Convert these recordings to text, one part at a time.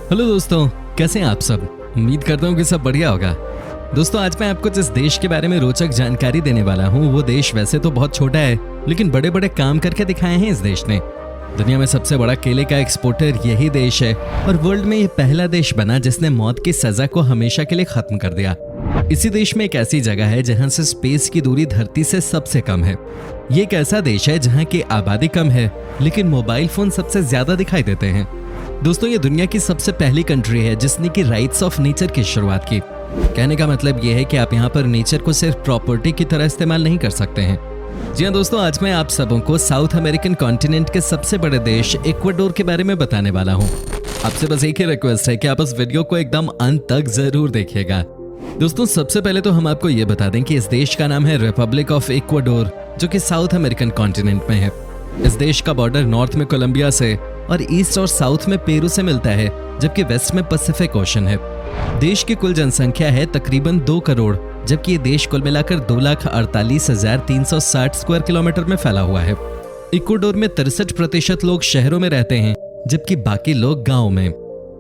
Hello दोस्तों, कैसे हैं आप सब। उम्मीद करता हूँ कि सब बढ़िया होगा। दोस्तों, आज मैं आपको जिस देश के बारे में रोचक जानकारी देने वाला हूँ वो देश वैसे तो बहुत छोटा है, लेकिन बड़े बड़े काम करके दिखाए हैं इस देश ने। दुनिया में सबसे बड़ा केले का एक्सपोर्टर यही देश है और वर्ल्ड में ये पहला देश बना जिसने मौत की सजा को हमेशा के लिए खत्म कर दिया। इसी देश में एक ऐसी जगह है जहां से स्पेस की दूरी धरती से सबसे कम है। ये एक ऐसा देश है जहां की आबादी कम है लेकिन मोबाइल फोन सबसे ज्यादा दिखाई देते हैं। दोस्तों, ये दुनिया की सबसे पहली कंट्री है जिसने की राइट्स ऑफ नेचर की शुरुआत की। कहने का मतलब ये है कि आप यहाँ पर नेचर को सिर्फ प्रॉपर्टी की तरह इस्तेमाल नहीं कर सकते हैं। जी हाँ दोस्तों, आज मैं आप सबों को साउथ अमेरिकन कॉन्टिनेंट के सबसे बड़े देश इक्वाडोर के बारे में बताने वाला हूँ। आपसे बस एक ही रिक्वेस्ट है कि आप इस वीडियो को एकदम अंत तक जरूर देखिएगा। दोस्तों, सबसे पहले तो हम आपको ये बता दें कि इस देश का नाम है रिपब्लिक ऑफ इक्वाडोर, जो कि साउथ अमेरिकन कॉन्टिनेंट में है। इस देश का बॉर्डर नॉर्थ में कोलंबिया से और ईस्ट और साउथ में पेरू से मिलता है, जबकि वेस्ट में पैसिफिक ओशन है। देश की कुल जनसंख्या है तकरीबन 2 करोड़, जबकि ये देश कुल मिलाकर 2,48,360 स्क्वायर किलोमीटर में फैला हुआ है। इक्वाडोर में 63% लोग शहरों में रहते हैं, जबकि बाकी लोग गाँव में।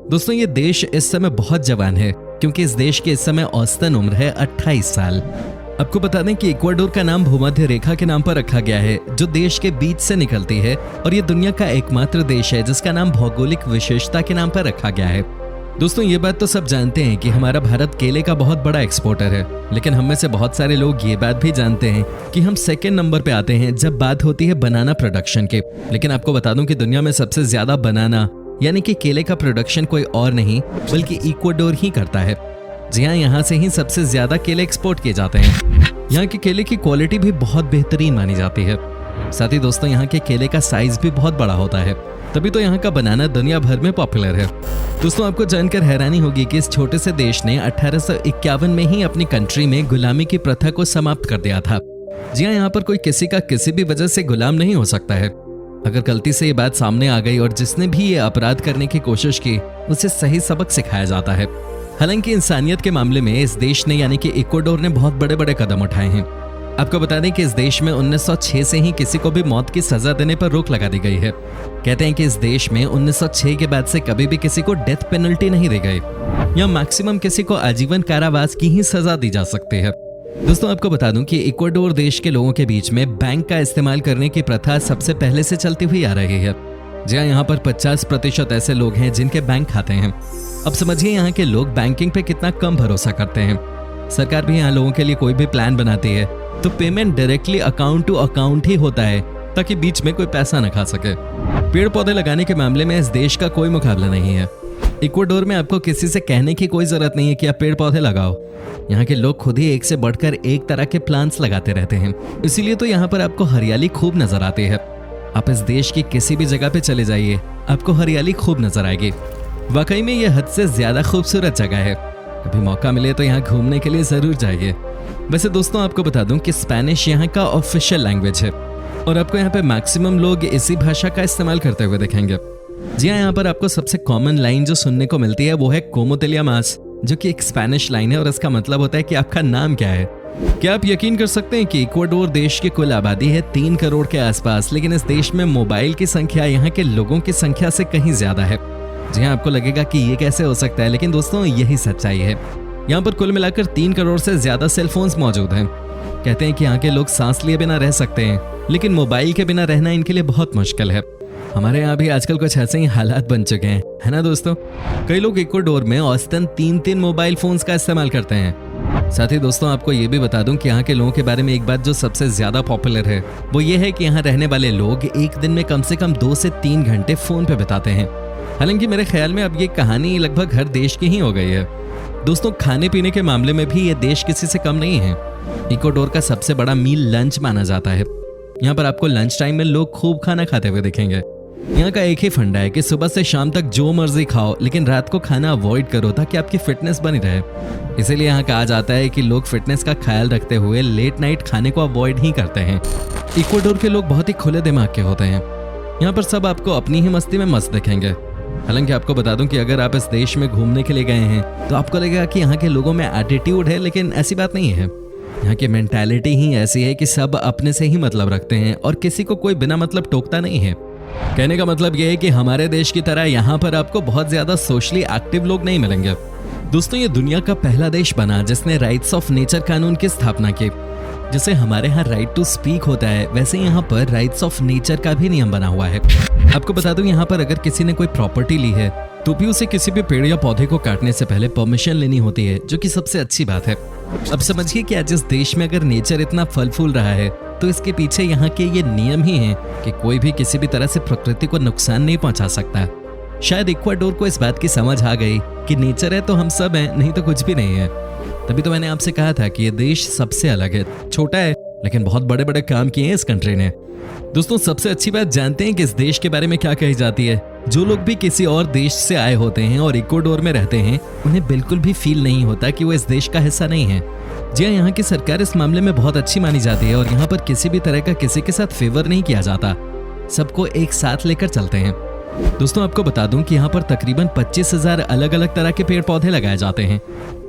दोस्तों, ये देश इस समय बहुत जवान है क्योंकि इस देश की इस समय औसतन उम्र है 28 साल। आपको बता दें कि इक्वाडोर का नाम भूमध्य रेखा के नाम पर रखा गया है, जो देश के बीच से निकलती है, और ये दुनिया का एकमात्र देश है जिसका नाम भौगोलिक विशेषता के नाम पर रखा गया है। दोस्तों, ये बात तो सब जानते हैं कि हमारा भारत केले का बहुत बड़ा एक्सपोर्टर है, लेकिन हम में से बहुत सारे लोग ये बात भी जानते हैं कि हम सेकेंड नंबर पे आते हैं जब बात होती है बनाना प्रोडक्शन के। लेकिन आपको बता दूं कि दुनिया में सबसे ज्यादा बनाना यानी कि केले का प्रोडक्शन कोई और नहीं बल्कि इक्वाडोर ही करता है। जी हाँ, यहाँ से ही सबसे ज्यादा केले एक्सपोर्ट किए जाते हैं। यहाँ के केले की क्वालिटी भी बहुत बेहतरीन मानी जाती है। साथ ही दोस्तों, यहाँ के केले का साइज भी बहुत बड़ा होता है, तभी तो यहाँ का बनाना दुनिया भर में पॉपुलर है। दोस्तों, आपको जानकर हैरानी होगी कि इस छोटे से देश ने 1851 में ही अपनी कंट्री में गुलामी की प्रथा को समाप्त कर दिया था। जी हाँ, यहाँ पर कोई किसी का किसी भी वजह से गुलाम नहीं हो सकता है। अगर गलती से ये बात सामने आ गई और जिसने भी ये अपराध करने की कोशिश की उसे सही सबक सिखाया जाता है। हालांकि इंसानियत के मामले में इस देश ने यानी कि इक्वाडोर ने बहुत बड़े बड़े कदम उठाए हैं। आपको बता दें कि इस देश में 1906 से ही किसी को भी मौत की सजा देने पर रोक लगा दी गई है। कहते हैं कि इस देश में 1906 के बाद से कभी भी किसी को डेथ पेनल्टी नहीं दी गई। यहाँ मैक्सिमम किसी को आजीवन कारावास की ही सजा दी जा सकती है। दोस्तों, आपको बता दूं कि इक्वाडोर देश के लोगों के बीच में बैंक का इस्तेमाल करने की प्रथा सबसे पहले से चलती हुई आ रही है। जी हाँ, यहाँ पर 50% ऐसे लोग हैं जिनके बैंक खाते हैं। अब समझिए यहाँ के लोग बैंकिंग पे कितना कम भरोसा करते हैं। सरकार भी यहाँ लोगों के लिए कोई भी प्लान बनाती है तो payment directly account to account ही होता है, ताकि बीच में कोई पैसा न खा सके। पेड़ पौधे लगाने के मामले में इस देश का कोई मुकाबला नहीं है। इक्वाडोर में आपको किसी से कहने की कोई जरूरत नहीं है कि आप पेड़ पौधे लगाओ। यहाँ के लोग खुद ही एक से बढ़कर एक तरह के प्लांट्स लगाते रहते हैं, इसीलिए तो यहाँ पर आपको हरियाली खूब नजर आती है। आप इस देश की किसी भी जगह पे चले जाइए, आपको हरियाली खूब नजर आएगी। वाकई में यह हद से ज्यादा खूबसूरत जगह है। कभी मौका मिले तो यहाँ घूमने के लिए जरूर जाइए। वैसे दोस्तों, आपको बता दूं कि स्पेनिश यहाँ का ऑफिशियल लैंग्वेज है और आपको यहाँ पे मैक्सिमम लोग इसी भाषा का इस्तेमाल करते हुए देखेंगे। जी हाँ, यहाँ पर आपको सबसे कॉमन लाइन जो सुनने को मिलती है वो है कोमो ते llamas, जो कि एक स्पेनिश लाइन है और इसका मतलब होता है कि आपका नाम क्या है। क्या आप यकीन कर सकते हैं कि इक्वाडोर देश की कुल आबादी है 3 करोड़ के आसपास, लेकिन इस देश में मोबाइल की संख्या यहाँ के लोगों की संख्या से कहीं ज्यादा है। जी हाँ, आपको लगेगा कि ये कैसे हो सकता है, लेकिन दोस्तों यही सच्चाई है। यहाँ पर कुल मिलाकर 3 करोड़ से ज्यादा सेलफोन्स मौजूद हैं। कहते हैं कि यहाँ के लोग सांस लिए बिना रह सकते हैं, लेकिन मोबाइल के बिना रहना इनके लिए बहुत मुश्किल है। हमारे यहाँ भी आजकल कुछ ऐसे ही हालात बन चुके हैं, है ना दोस्तों। कई लोग इक्वाडोर में औसतन 3 मोबाइल फोन्स का इस्तेमाल करते हैं। साथ ही दोस्तों, आपको ये भी बता दूं कि यहाँ के लोगों के बारे में एक बात जो सबसे ज्यादा पॉपुलर है वो ये है कि यहाँ रहने वाले लोग एक दिन में कम से कम 2 से 3 घंटे फोन पे बिताते हैं। हालांकि मेरे ख्याल में अब ये कहानी लगभग हर देश की ही हो गई है। दोस्तों, खाने पीने के मामले में भी ये देश किसी से कम नहीं है। इक्वाडोर का सबसे बड़ा मील लंच माना जाता है। यहाँ पर आपको लंच टाइम में लोग खूब खाना खाते हुए दिखेंगे। यहाँ का एक ही फंडा है कि सुबह से शाम तक जो मर्जी खाओ, लेकिन रात को खाना अवॉइड करो ताकि आपकी फिटनेस बनी रहे। इसीलिए यहाँ कहा जाता है कि लोग फिटनेस का ख्याल रखते हुए लेट नाइट खाने को अवॉइड ही करते हैं। इक्वाडोर के लोग बहुत ही खुले दिमाग के होते हैं। यहाँ पर सब आपको अपनी ही मस्ती में मस्त दिखेंगे। हालांकि आपको बता दूं कि अगर आप इस देश में घूमने के लिए गए हैं तो आपको लगेगा कि यहाँ के लोगों में एटीट्यूड है, लेकिन ऐसी बात नहीं है। यहाँ की मेंटालिटी ही ऐसी है कि सब अपने से ही मतलब रखते हैं और किसी को कोई बिना मतलब टोकता नहीं है। कहने का मतलब यह है कि हमारे देश की तरह यहाँ पर आपको बहुत ज्यादा सोशली एक्टिव लोग नहीं मिलेंगे। दोस्तों, ये दुनिया का पहला देश बना जिसने राइट्स ऑफ नेचर कानून की स्थापना की। जैसे हमारे यहाँ राइट टू स्पीक होता है, वैसे यहाँ पर राइट्स ऑफ नेचर का भी नियम बना हुआ है। आपको बता दूं, यहाँ पर अगर किसी ने कोई प्रॉपर्टी ली है तो भी उसे किसी भी पेड़ या पौधे को काटने से पहले परमिशन लेनी होती है, जो कि सबसे अच्छी बात है। अब समझिए कि आज इस देश में अगर नेचर इतना फल फूल रहा है तो इसके पीछे यहाँ के ये नियम ही हैं कि कोई भी किसी भी तरह से प्रकृति को नुकसान नहीं पहुंचा सकता। शायद इक्वाडोर को इस बात की समझ आ गई कि नेचर है तो हम सब हैं, नहीं तो कुछ भी नहीं है। तभी तो मैंने आपसे कहा था कि ये देश सबसे अलग है, छोटा है लेकिन बहुत बड़े बड़े काम किए हैं इस कंट्री ने। दोस्तों, सबसे अच्छी बात जानते हैं कि इस देश के बारे में क्या कही जाती है? जो लोग भी किसी और देश से आए होते हैं और इक्वाडोर में रहते हैं, उन्हें बिल्कुल भी फील नहीं होता कि वो इस देश का हिस्सा नहीं है। जी हाँ, यहाँ की सरकार इस मामले में बहुत अच्छी मानी जाती है और यहाँ पर किसी भी तरह का किसी के साथ फेवर नहीं किया जाता, सबको एक साथ लेकर चलते हैं। दोस्तों, आपको बता दूं कि यहाँ पर तकरीबन 25,000 अलग अलग तरह के पेड़ पौधे लगाए जाते हैं।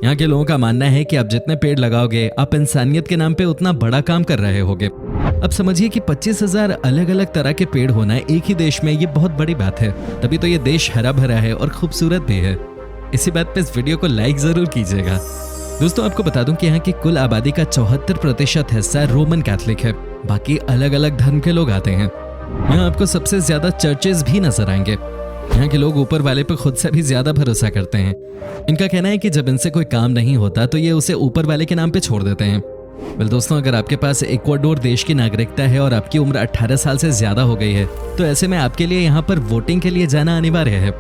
यहाँ के लोगों का मानना है कि आप जितने पेड़ लगाओगे, आप इंसानियत के नाम पे उतना बड़ा काम कर रहे होगे। अब समझिए कि 25,000 अलग अलग तरह के पेड़ होना एक ही देश में, ये बहुत बड़ी बात है। तभी तो ये देश हरा भरा है और खूबसूरत भी है। इसी बात पे इस वीडियो को लाइक जरूर कीजिएगा। दोस्तों, आपको बता दूं कि यहाँ की कुल आबादी का 74% हिस्सा रोमन कैथोलिक है, बाकी अलग अलग धर्म के लोग आते हैं। यहाँ आपको सबसे ज्यादा चर्चेस भी नजर आएंगे। यहाँ के लोग ऊपर वाले पर खुद से भी ज्यादा भरोसा करते हैं। इनका कहना है कि जब इनसे कोई काम नहीं होता तो ये उसे ऊपर वाले के नाम पे छोड़ देते हैं। वेल दोस्तों, अगर आपके पास इक्वाडोर देश की नागरिकता है और आपकी उम्र 18 साल से ज्यादा हो गई है तो ऐसे में आपके लिए यहाँ पर वोटिंग के लिए जाना अनिवार्य है।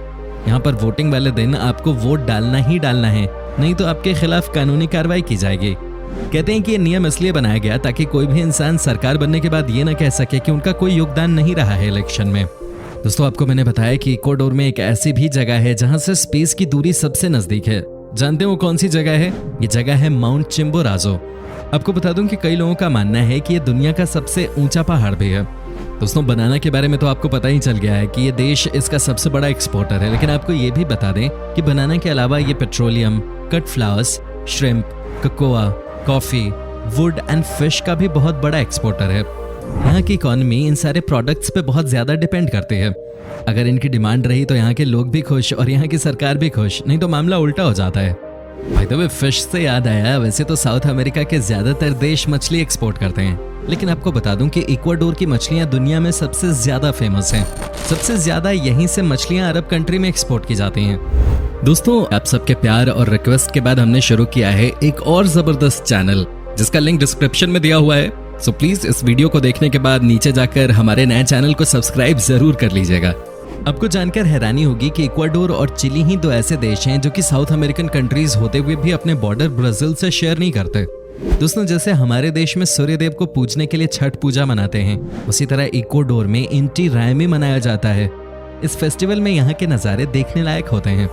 यहाँ पर वोटिंग वाले दिन आपको वोट डालना ही डालना है, नहीं तो आपके खिलाफ कानूनी कार्रवाई की जाएगी। कहते हैं कि ये नियम इसलिए बनाया गया ताकि कोई भी इंसान सरकार बनने के बाद ये ना कह सके कि उनका कोई योगदान नहीं रहा है इलेक्शन में। दोस्तों, आपको मैंने बताया कि इक्वाडोर में एक ऐसी भी जगह है जहां से स्पेस की दूरी सबसे नजदीक है। जानते हो कौन सी जगह है? ये जगह है माउंट चिम्बोराजो। आपको बता दूं कि कई लोगों का मानना है कि ये दुनिया का सबसे ऊंचा पहाड़ भी है। दोस्तों, बनाना के बारे में तो आपको पता ही चल गया है कि ये देश इसका सबसे बड़ा एक्सपोर्टर है, लेकिन आपको ये भी बता दें कि बनाना के अलावा ये petroleum, cut flowers, shrimp, cocoa, coffee, would and fish का भी बहुत बड़ा एक्सपोर्टर है। यहाँ की इकोनॉमी इन सारे प्रोडक्ट्स पे बहुत ज्यादा डिपेंड करती है। अगर इनकी डिमांड रही तो यहाँ के लोग भी खुश और यहाँ की सरकार भी खुश, नहीं तो मामला उल्टा हो जाता है। बाय द वे, फिश से याद आया, वैसे तो साउथ अमेरिका के ज्यादातर देश मछली एक्सपोर्ट करते हैं, लेकिन आपको बता दूं कि इक्वाडोर की मछलियां दुनिया में सबसे ज्यादा फेमस हैं। सबसे ज्यादा यहीं से मछलियां अरब कंट्री में एक्सपोर्ट की जाती हैं। दोस्तों, आप सबके प्यार और रिक्वेस्ट के बाद हमने शुरू किया है एक और जबरदस्त चैनल, जिसका लिंक डिस्क्रिप्शन में दिया हुआ है। सो प्लीज इस वीडियो को देखने के बाद नीचे जाकर हमारे नए चैनल को सब्सक्राइब जरूर कर लीजिएगा। आपको जानकर हैरानी होगी कि इक्वाडोर और चिली ही दो ऐसे देश हैं जो कि साउथ अमेरिकन कंट्रीज होते हुए भी अपने बॉर्डर ब्राजील से शेयर नहीं करते। दोस्तों, जैसे हमारे देश में सूर्यदेव को पूजने के लिए छठ पूजा मनाते हैं, उसी तरह इक्वाडोर में इंटी रायमी मनाया जाता है। इस फेस्टिवल में यहाँ के नज़ारे देखने लायक होते हैं।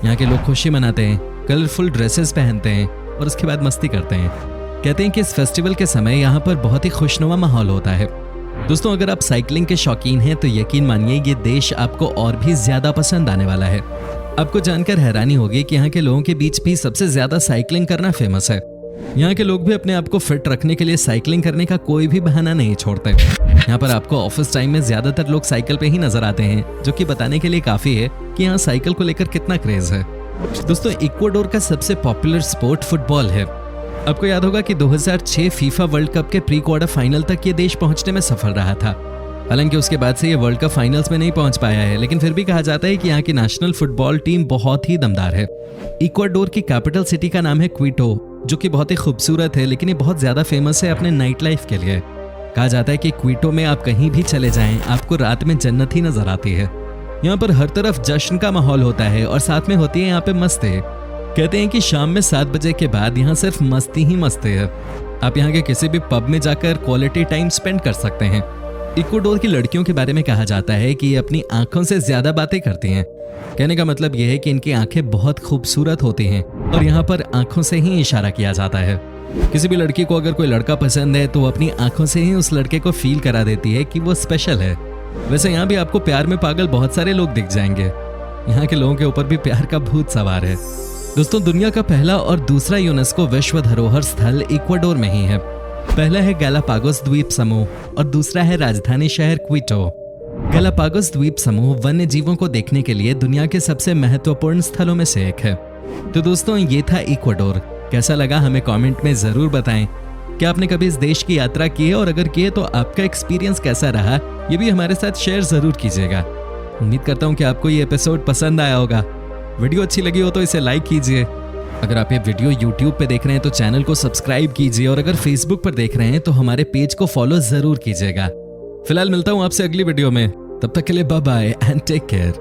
यहाँ के लोग खुशी मनाते हैं, कलरफुल ड्रेसेस पहनते हैं और उसके बाद मस्ती करते हैं। कहते हैं कि इस फेस्टिवल के समय यहाँ पर बहुत ही खुशनुमा माहौल होता है। दोस्तों, अगर आप साइकिलिंग के शौकीन हैं तो यकीन मानिए ये देश आपको और भी ज्यादा पसंद आने वाला है। आपको जानकर हैरानी होगी कि यहाँ के लोगों के बीच भी सबसे ज्यादा साइकिलिंग करना फेमस है। यहाँ के लोग भी अपने आप को फिट रखने के लिए साइकिलिंग करने का कोई भी बहाना नहीं छोड़ते। यहाँ पर आपको ऑफिस टाइम में ज्यादातर लोग साइकिल पे ही नजर आते हैं, जो कि बताने के लिए काफी है कि यहाँ साइकिल को लेकर कितना क्रेज है। दोस्तों, इक्वाडोर का सबसे पॉपुलर स्पोर्ट फुटबॉल है। आपको याद होगा कि 2006 फीफा वर्ल्ड कप के प्री क्वार्टर फाइनल तक ये देश पहुंचने में सफल रहा था। हालांकि उसके बाद से ये वर्ल्ड कप फाइनल्स में नहीं पहुंच पाया है, लेकिन फिर भी कहा जाता है कि यहाँ की नेशनल फुटबॉल टीम बहुत ही दमदार है। इक्वाडोर की कैपिटल सिटी का नाम है क्विटो, जो कि बहुत ही खूबसूरत है, लेकिन ये बहुत ज्यादा फेमस है अपने नाइट लाइफ के लिए। कहा जाता है कि क्विटो में आप कहीं भी चले जाएं, आपको रात में जन्नत ही नजर आती है। यहाँ पर हर तरफ जश्न का माहौल होता है और साथ में होती है यहाँ पे मस्ती। कहते हैं कि शाम में 7 बजे के बाद यहाँ सिर्फ मस्ती ही मस्ती है। आप यहाँ के किसी भी पब में जाकर क्वालिटी टाइम स्पेंड कर सकते हैं। इक्वाडोर की लड़कियों के बारे में कहा जाता है कि ये अपनी आंखों से ज्यादा बातें करती हैं। कहने का मतलब यह है कि इनकी आंखें बहुत खूबसूरत होती हैं और यहाँ पर आंखों से ही इशारा किया जाता है। किसी भी लड़की को अगर कोई लड़का पसंद है तो वो अपनी आंखों से ही उस लड़के को फील करा देती है कि वो स्पेशल है। वैसे यहाँ भी आपको प्यार में पागल बहुत सारे लोग दिख जाएंगे। यहाँ के लोगों के ऊपर भी प्यार का भूत सवार है। दोस्तों, दुनिया का पहला और दूसरा यूनेस्को विश्व धरोहर स्थल इक्वाडोर में ही है। पहला है गैलापागोस द्वीप समूह और दूसरा है राजधानी शहर क्विटो। गैलापागोस द्वीप समूह वन्य जीवों को देखने के लिए दुनिया के सबसे महत्वपूर्ण स्थलों में से एक है। तो दोस्तों ये था इक्वाडोर। कैसा लगा हमें कमेंट में जरूर बताएं। क्या आपने कभी इस देश की यात्रा की है, और अगर की है तो आपका एक्सपीरियंस कैसा रहा ये भी हमारे साथ शेयर जरूर कीजिएगा। उम्मीद करता हूँ कि आपको ये एपिसोड पसंद आया होगा। वीडियो अच्छी लगी हो तो इसे लाइक कीजिए। अगर आप ये वीडियो YouTube पे देख रहे हैं तो चैनल को सब्सक्राइब कीजिए, और अगर Facebook पर देख रहे हैं तो हमारे पेज को फॉलो जरूर कीजिएगा। फिलहाल मिलता हूँ आपसे अगली वीडियो में, तब तक के लिए bye bye and take care.